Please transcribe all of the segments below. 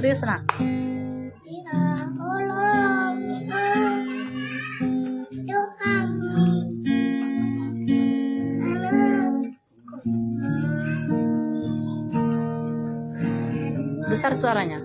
Serius nak? Ya Allah, doa Besar suaranya.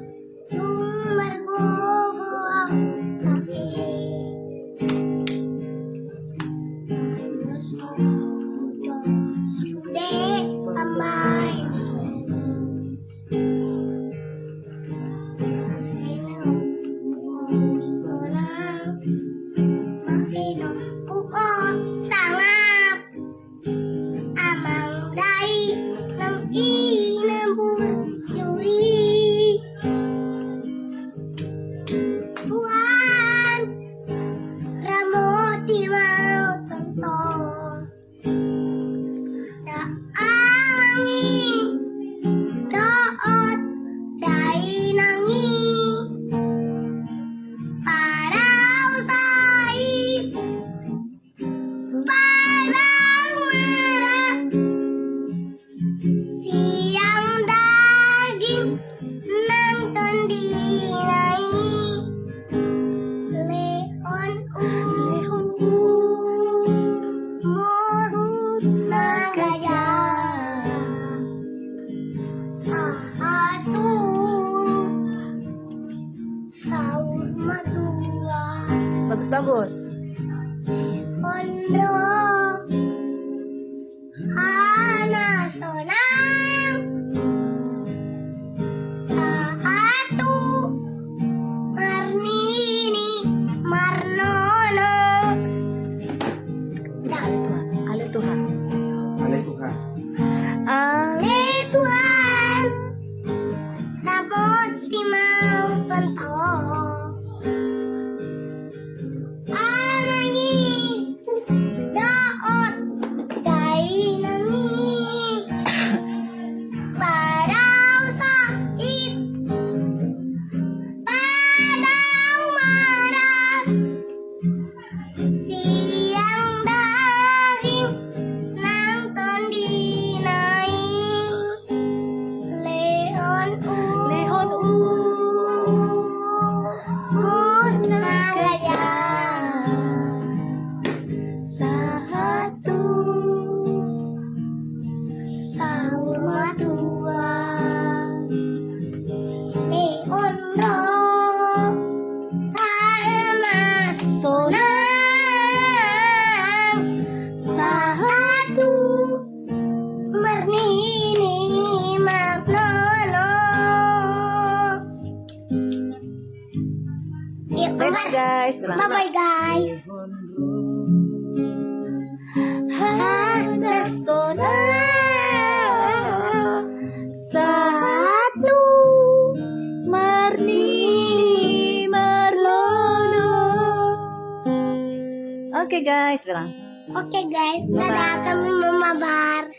Bagus-bagus. Pondok anak sonang satu Marnini Marnono. Ale Tuhan. Ale Tuhan. Ale Tuhan Rabot timau pentol Bye guys. Bye guys. Hana Sona satu Marni Marlono. Oke guys, bilang. Oke guys, dadah, kami mau mabar.